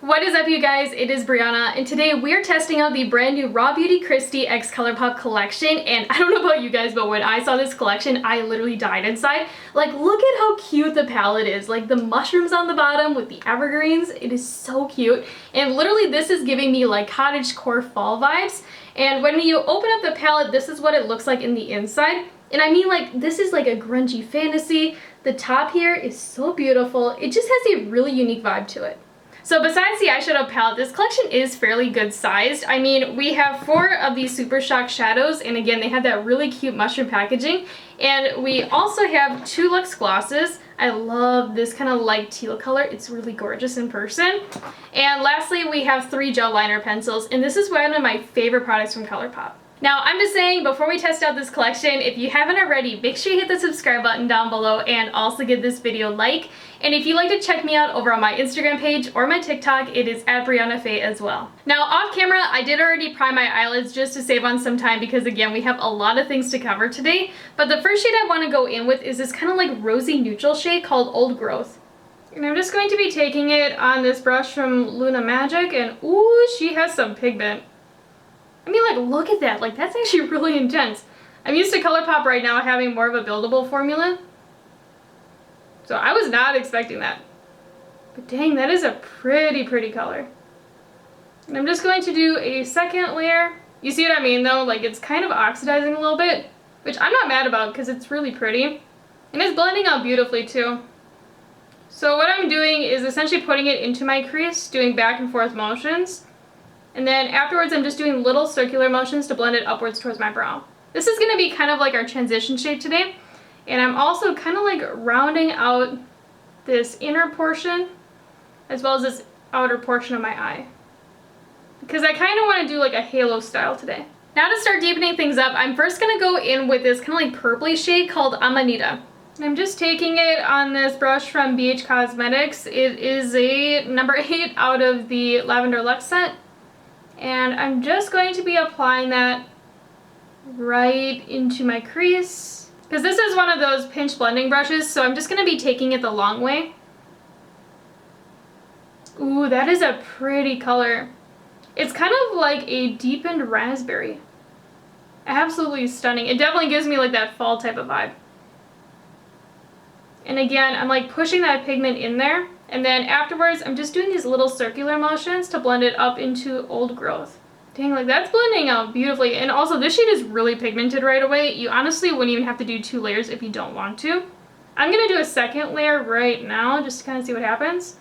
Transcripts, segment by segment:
What is up, you guys? It is Breyonna, and today we're testing out the brand new RawBeautyKristi x Colourpop collection. And I don't know about you guys, but when I saw this collection, I literally died inside. Like, look at how cute the palette is. Like, the mushrooms on the bottom with the evergreens, it is so cute. And literally, this is giving me like cottagecore fall vibes. And when you open up the palette, this is what it looks like in the inside. And I mean, like, this is like a grungy fantasy. The top here is so beautiful. It just has a really unique vibe to it. So besides the eyeshadow palette, this collection is fairly good sized. I mean, we have 4 of these Super Shock shadows, and again, they have that really cute mushroom packaging. And we also have 2 Luxe glosses. I love this kind of light teal color. It's really gorgeous in person. And lastly, we have 3 gel liner pencils, and this is one of my favorite products from Colourpop. Now, I'm just saying, before we test out this collection, if you haven't already, make sure you hit the subscribe button down below and also give this video a like. And if you'd like to check me out over on my Instagram page or my TikTok, it is at BreyonnaFaye as well. Now, off camera, I did already prime my eyelids just to save on some time because, again, we have a lot of things to cover today. But the first shade I want to go in with is this kind of like rosy neutral shade called Old Growth. And I'm just going to be taking it on this brush from Luna Magic, and ooh, she has some pigment. I mean, like, look at that. Like, that's actually really intense. I'm used to Colourpop right now having more of a buildable formula. So I was not expecting that. But dang, that is a pretty color. And I'm just going to do a second layer. You see what I mean, though? Like, it's kind of oxidizing a little bit, which I'm not mad about because it's really pretty. And it's blending out beautifully, too. So what I'm doing is essentially putting it into my crease, doing back and forth motions. And then afterwards, I'm just doing little circular motions to blend it upwards towards my brow. This is going to be kind of like our transition shade today. And I'm also kind of like rounding out this inner portion as well as this outer portion of my eye, because I kind of want to do like a halo style today. Now, to start deepening things up, I'm first going to go in with this kind of like purpley shade called Amanita. And I'm just taking it on this brush from BH Cosmetics. It is a number 8 out of the Lavender Luxe set. And I'm just going to be applying that right into my crease, because this is one of those pinch blending brushes, so I'm just going to be taking it the long way. Ooh, that is a pretty color. It's kind of like a deepened raspberry. Absolutely stunning. It definitely gives me like that fall type of vibe. And again, I'm like pushing that pigment in there. And then afterwards, I'm just doing these little circular motions to blend it up into Old Growth. Dang, like that's blending out beautifully. And also, this shade is really pigmented right away. You honestly wouldn't even have to do 2 layers if you don't want to. I'm going to do a second layer right now just to kind of see what happens.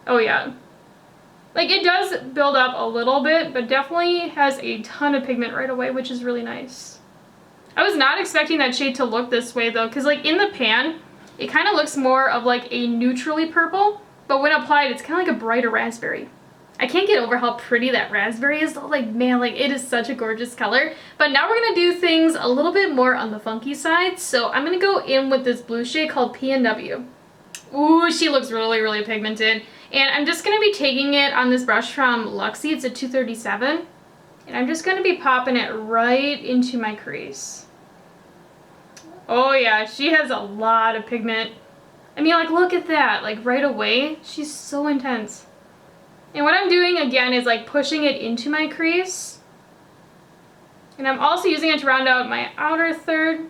Oh yeah. Like, it does build up a little bit, but definitely has a ton of pigment right away, which is really nice. I was not expecting that shade to look this way though, because like in the pan, it kind of looks more of like a neutrally purple. But when applied, it's kind of like a brighter raspberry. I can't get over how pretty that raspberry is though. Like, man, like it is such a gorgeous color. But now we're going to do things a little bit more on the funky side. So I'm going to go in with this blue shade called PNW. Ooh, she looks really pigmented. And I'm just going to be taking it on this brush from Luxie. It's a 237. And I'm just going to be popping it right into my crease. Oh yeah, she has a lot of pigment. I mean, like, look at that, like right away, she's so intense. And what I'm doing again is like pushing it into my crease. And I'm also using it to round out my outer third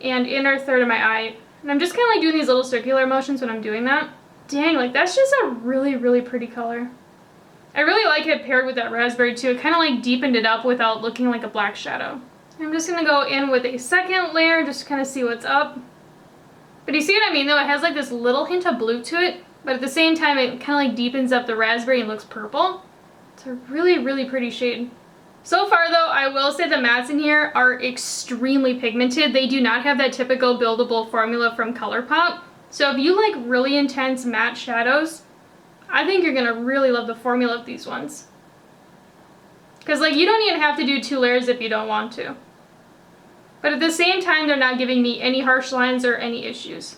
and inner third of my eye. And I'm just kind of like doing these little circular motions when I'm doing that. Dang, like that's just a really pretty color. I really like it paired with that raspberry too. It kind of like deepened it up without looking like a black shadow. I'm just going to go in with a second layer just to kind of see what's up. But you see what I mean though? It has like this little hint of blue to it, but at the same time it kind of like deepens up the raspberry and looks purple. It's a really pretty shade. So far though, I will say the mattes in here are extremely pigmented. They do not have that typical buildable formula from Colourpop. So if you like really intense matte shadows, I think you're going to really love the formula of these ones. Because like you don't even have to do 2 layers if you don't want to. But at the same time, they're not giving me any harsh lines or any issues.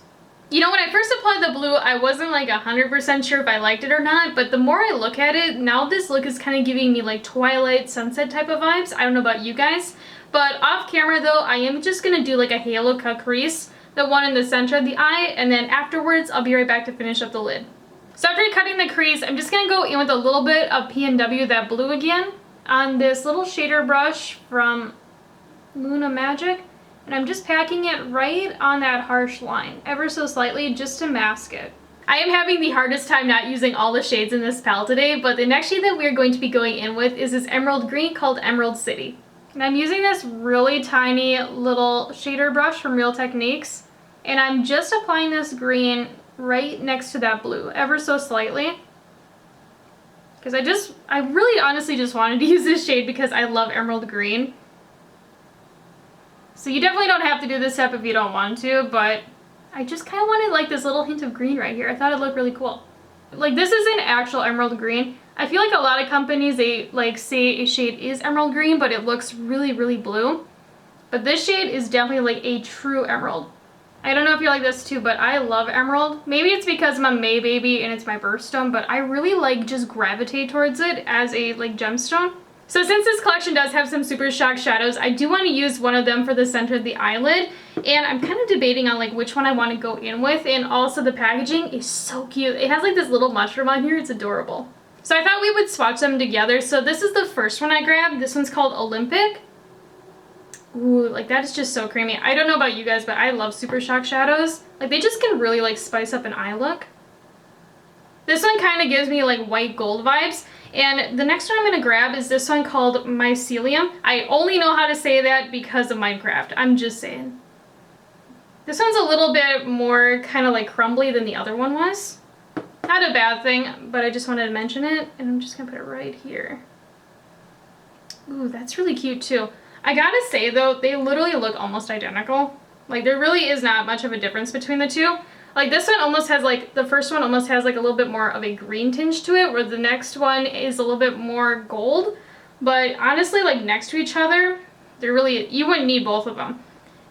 You know, when I first applied the blue, I wasn't like 100% sure if I liked it or not, but the more I look at it, now this look is kind of giving me like Twilight Sunset type of vibes. I don't know about you guys, but off camera though, I am just going to do like a halo cut crease, the one in the center of the eye, and then afterwards, I'll be right back to finish up the lid. So after cutting the crease, I'm just gonna go in with a little bit of PNW, that blue again, on this little shader brush from Luna Magic. And I'm just packing it right on that harsh line, ever so slightly, just to mask it. I am having the hardest time not using all the shades in this palette today, but the next shade that we're going to be going in with is this emerald green called Emerald City. And I'm using this really tiny little shader brush from Real Techniques, and I'm just applying this green right next to that blue, ever so slightly. Because I really honestly just wanted to use this shade because I love emerald green. So you definitely don't have to do this step if you don't want to, but I just kind of wanted like this little hint of green right here. I thought it looked really cool. Like, this isn't actual emerald green. I feel like a lot of companies, they like say a shade is emerald green, but it looks really, really blue. But this shade is definitely like a true emerald. I don't know if you like this too, but I love emerald. Maybe it's because I'm a May baby and it's my birthstone, but I really like just gravitate towards it as a like gemstone. So since this collection does have some Super Shock shadows, I do want to use one of them for the center of the eyelid. And I'm kind of debating on like which one I want to go in with. And also the packaging is so cute. It has like this little mushroom on here. It's adorable. So I thought we would swatch them together. So this is the first one I grabbed. This one's called Olympic. Ooh, like that is just so creamy. I don't know about you guys, but I love Super Shock shadows. Like, they just can really like spice up an eye look. This one kind of gives me like white gold vibes. And the next one I'm going to grab is this one called Mycelium. I only know how to say that because of Minecraft. I'm just saying. This one's a little bit more kind of like crumbly than the other one was. Not a bad thing, but I just wanted to mention it. And I'm just going to put it right here. Ooh, that's really cute too. I gotta say though, they literally look almost identical. Like, there really is not much of a difference between the two. Like, this one almost has like, the first one almost has like a little bit more of a green tinge to it, where the next one is a little bit more gold. But honestly, like next to each other, they're really, you wouldn't need both of them.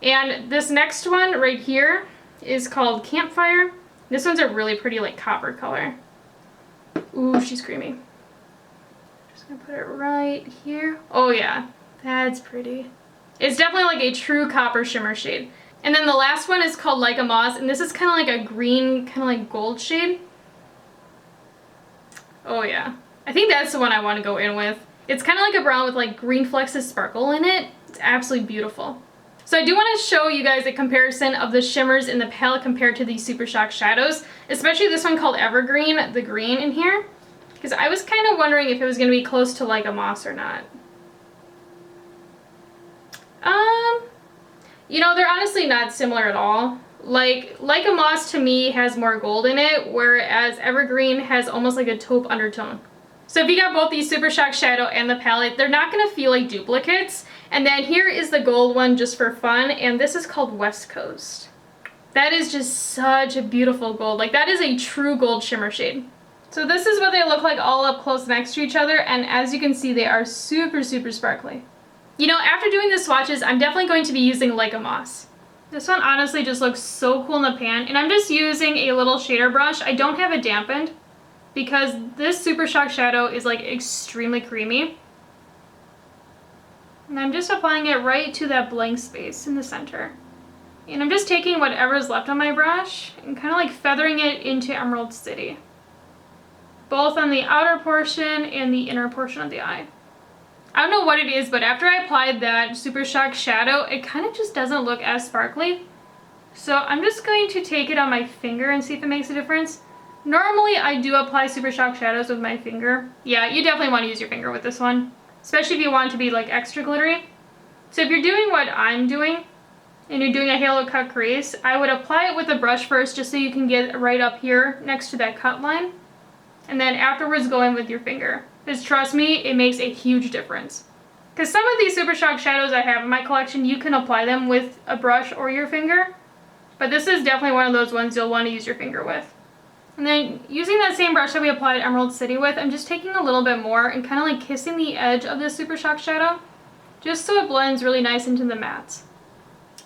And this next one right here is called Campfire. This one's a really pretty like copper color. Ooh, she's creamy. Just gonna put it right here. Oh yeah, that's pretty. It's definitely like a true copper shimmer shade. And then the last one is called Like a Moss, and this is kind of like a green, kind of like gold shade. Oh yeah. I think that's the one I want to go in with. It's kind of like a brown with like green flecks of sparkle in it. It's absolutely beautiful. So I do want to show you guys a comparison of the shimmers in the palette compared to these Super Shock shadows, especially this one called Evergreen, the green in here, because I was kind of wondering if it was going to be close to Like a Moss or not. You know, they're honestly not similar at all. Like a Moss to me has more gold in it, whereas Evergreen has almost like a taupe undertone. So if you got both these Super Shock shadow and the palette, they're not going to feel like duplicates. And then here is the gold one just for fun, and this is called West Coast. That is just such a beautiful gold. Like, that is a true gold shimmer shade. So this is what they look like all up close next to each other, and as you can see, they are super, super sparkly. You know, after doing the swatches, I'm definitely going to be using Like a Moss. This one honestly just looks so cool in the pan, and I'm just using a little shader brush. I don't have it dampened because this Super Shock shadow is like extremely creamy. And I'm just applying it right to that blank space in the center. And I'm just taking whatever's left on my brush and kind of like feathering it into Emerald City, both on the outer portion and the inner portion of the eye. I don't know what it is, but after I applied that Super Shock shadow, it kind of just doesn't look as sparkly. So I'm just going to take it on my finger and see if it makes a difference. Normally, I do apply Super Shock shadows with my finger. Yeah, you definitely want to use your finger with this one, especially if you want it to be like extra glittery. So if you're doing what I'm doing, and you're doing a halo cut crease, I would apply it with a brush first just so you can get right up here next to that cut line. And then afterwards go in with your finger. Because trust me, it makes a huge difference. Because some of these Super Shock shadows I have in my collection, you can apply them with a brush or your finger. But this is definitely one of those ones you'll want to use your finger with. And then using that same brush that we applied Emerald City with, I'm just taking a little bit more and kind of like kissing the edge of this Super Shock shadow, just so it blends really nice into the mattes.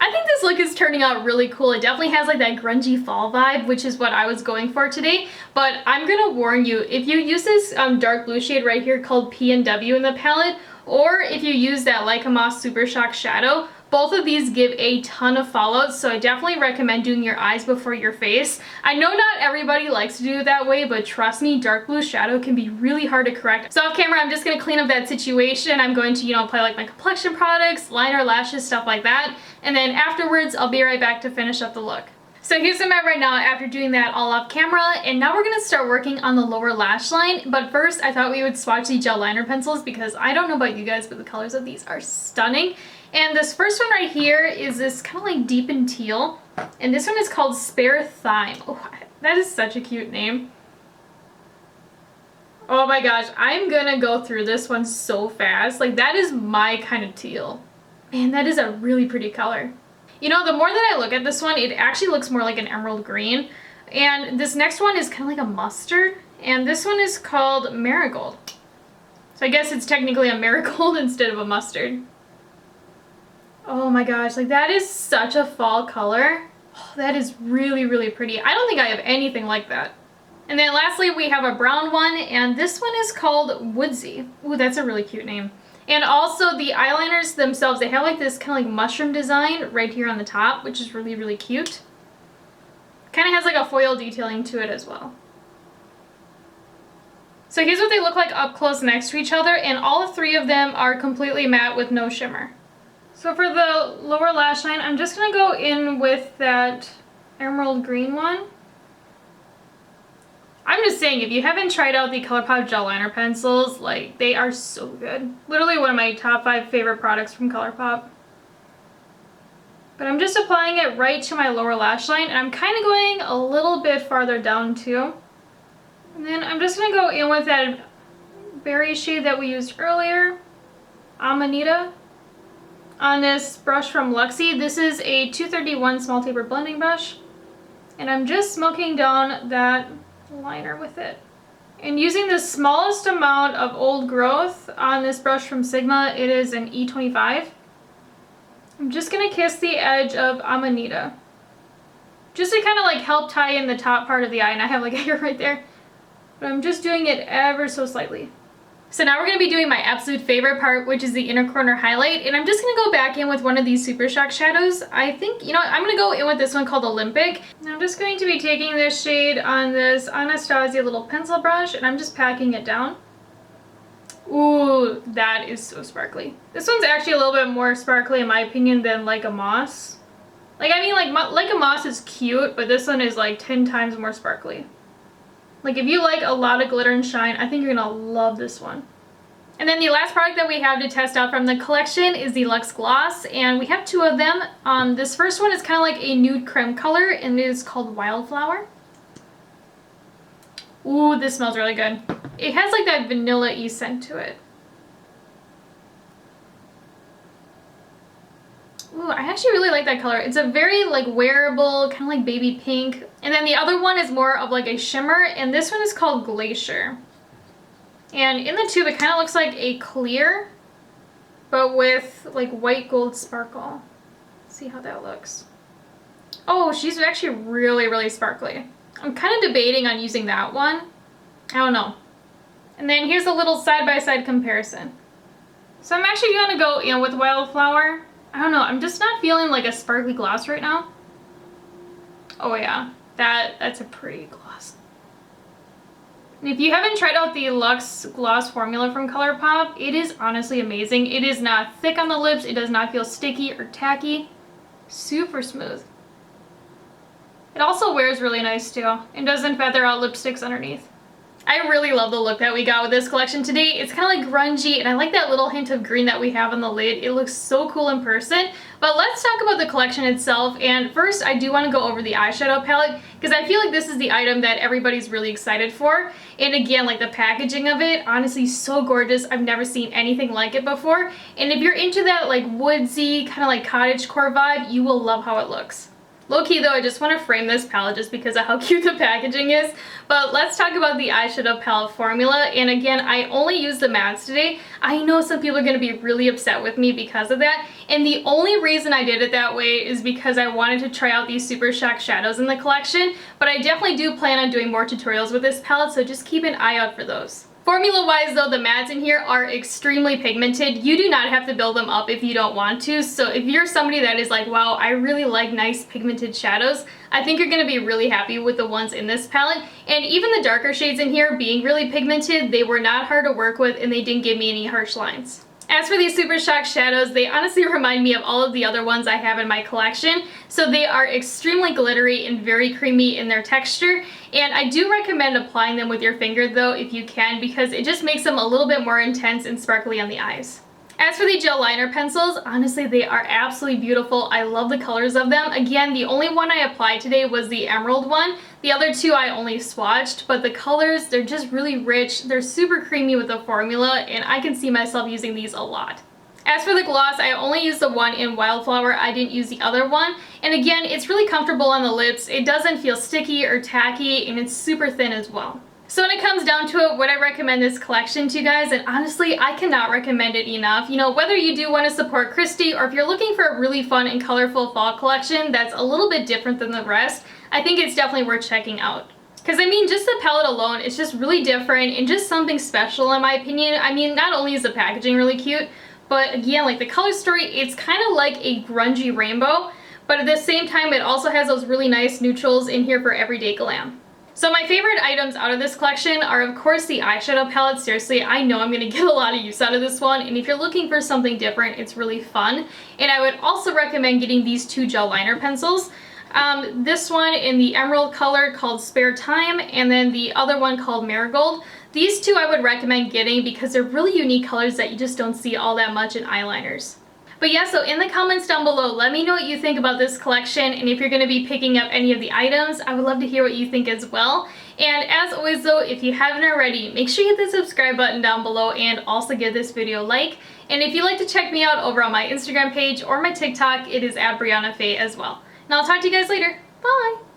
I think this look is turning out really cool. It definitely has like that grungy fall vibe, which is what I was going for today. But I'm gonna warn you, if you use this dark blue shade right here called P&W in the palette, or if you use that Like a Moss Super Shock shadow, Both of these give a ton of fallout, so I definitely recommend doing your eyes before your face. I know not everybody likes to do it that way, but trust me, dark blue shadow can be really hard to correct. So off camera, I'm just going to clean up that situation. I'm going to, apply like my complexion products, liner, lashes, stuff like that. And then afterwards, I'll be right back to finish up the look. So here's where I'm at right now after doing that all off camera, and now we're going to start working on the lower lash line. But first, I thought we would swatch the gel liner pencils because I don't know about you guys, but the colors of these are stunning. And this first one right here is this kind of like deepened teal, and this one is called Spare Thyme. Oh, that is such a cute name. Oh my gosh, I'm gonna go through this one so fast. Like, that is my kind of teal. Man, that is a really pretty color. The more that I look at this one, it actually looks more like an emerald green. And this next one is kind of like a mustard. And this one is called Marigold. So I guess it's technically a marigold instead of a mustard. Oh my gosh, like that is such a fall color. Oh, that is really, really pretty. I don't think I have anything like that. And then lastly, we have a brown one, and this one is called Woodsy. Ooh, that's a really cute name. And also the eyeliners themselves, they have like this kind of like mushroom design right here on the top, which is really, really cute. Kind of has like a foil detailing to it as well. So here's what they look like up close next to each other, and all three of them are completely matte with no shimmer. So for the lower lash line, I'm just going to go in with that emerald green one. I'm just saying, if you haven't tried out the Colourpop gel liner pencils, like, they are so good. Literally one of my top 5 favorite products from Colourpop. But I'm just applying it right to my lower lash line, and I'm kind of going a little bit farther down too. And then I'm just going to go in with that berry shade that we used earlier, Amanita, on this brush from Luxie. This is a 231 small taper blending brush, and I'm just smoking down that liner with it. And using the smallest amount of old growth on this brush from Sigma, it is an E25. I'm just going to kiss the edge of Amanita, just to kind of like help tie in the top part of the eye, and I have like a hair right there, but I'm just doing it ever so slightly. So now we're going to be doing my absolute favorite part, which is the inner corner highlight, and I'm just going to go back in with one of these Super Shock shadows. I think, I'm going to go in with this one called Olympic. And I'm just going to be taking this shade on this Anastasia little pencil brush, and I'm just packing it down. Ooh, that is so sparkly. This one's actually a little bit more sparkly in my opinion than Like a Moss. Like a Moss is cute, but this one is like 10 times more sparkly. Like, if you like a lot of glitter and shine, I think you're gonna love this one. And then the last product that we have to test out from the collection is the Deluxe Gloss, and we have 2 of them. This first one is kind of like a nude creme color, and it is called Wildflower. Ooh, this smells really good. It has like that vanilla-y scent to it. Ooh, I actually really like that color. It's a very like wearable, kind of like baby pink. And then the other one is more of like a shimmer, and this one is called Glacier. And in the tube, it kind of looks like a clear, but with like white gold sparkle. Let's see how that looks. Oh, she's actually really, really sparkly. I'm kind of debating on using that one. I don't know. And then here's a little side-by-side comparison. So I'm actually going to go in with Wildflower. I don't know, I'm just not feeling like a sparkly gloss right now. Oh yeah, that's a pretty gloss. And if you haven't tried out the Luxe Gloss formula from Colourpop, it is honestly amazing. It is not thick on the lips, it does not feel sticky or tacky. Super smooth. It also wears really nice too, and doesn't feather out lipsticks underneath. I really love the look that we got with this collection today. It's kind of like grungy, and I like that little hint of green that we have on the lid. It looks so cool in person. But let's talk about the collection itself, and first I do want to go over the eyeshadow palette, because I feel like this is the item that everybody's really excited for. And again, like the packaging of it, honestly so gorgeous. I've never seen anything like it before. And if you're into that like woodsy, kind of like cottagecore vibe, you will love how it looks. Low-key though, I just want to frame this palette just because of how cute the packaging is. But let's talk about the eyeshadow palette formula. And again, I only used the mattes today. I know some people are going to be really upset with me because of that. And the only reason I did it that way is because I wanted to try out these Super Shock shadows in the collection. But I definitely do plan on doing more tutorials with this palette, so just keep an eye out for those. Formula-wise though, the mattes in here are extremely pigmented. You do not have to build them up if you don't want to. So if you're somebody that is like, wow, I really like nice pigmented shadows, I think you're going to be really happy with the ones in this palette. And even the darker shades in here being really pigmented, they were not hard to work with and they didn't give me any harsh lines. As for these Super Shock shadows, they honestly remind me of all of the other ones I have in my collection. So they are extremely glittery and very creamy in their texture. And I do recommend applying them with your finger though if you can, because it just makes them a little bit more intense and sparkly on the eyes. As for the gel liner pencils, honestly they are absolutely beautiful. I love the colors of them. Again, the only one I applied today was the emerald one. The other two I only swatched, but the colors, they're just really rich. They're super creamy with the formula, and I can see myself using these a lot. As for the gloss, I only used the one in Wildflower. I didn't use the other one. And again, it's really comfortable on the lips. It doesn't feel sticky or tacky, and it's super thin as well. So when it comes down to it, would I recommend this collection to you guys? And honestly, I cannot recommend it enough. You know, whether you do want to support KRISTI or if you're looking for a really fun and colorful fall collection that's a little bit different than the rest, I think it's definitely worth checking out. Because I mean, just the palette alone, it's just really different and just something special in my opinion. I mean, not only is the packaging really cute, but again, like the color story, it's kind of like a grungy rainbow, but at the same time, it also has those really nice neutrals in here for everyday glam. So my favorite items out of this collection are of course the eyeshadow palette. Seriously, I know I'm going to get a lot of use out of this one, and if you're looking for something different, it's really fun. And I would also recommend getting these two gel liner pencils. This one in the emerald color called Spare Time, and then the other one called Marigold. These two I would recommend getting because they're really unique colors that you just don't see all that much in eyeliners. But yeah, so in the comments down below, let me know what you think about this collection, and if you're going to be picking up any of the items, I would love to hear what you think as well. And as always though, if you haven't already, make sure you hit the subscribe button down below and also give this video a like. And if you'd like to check me out over on my Instagram page or my TikTok, it is @BreyonnaFaye as well. And I'll talk to you guys later. Bye!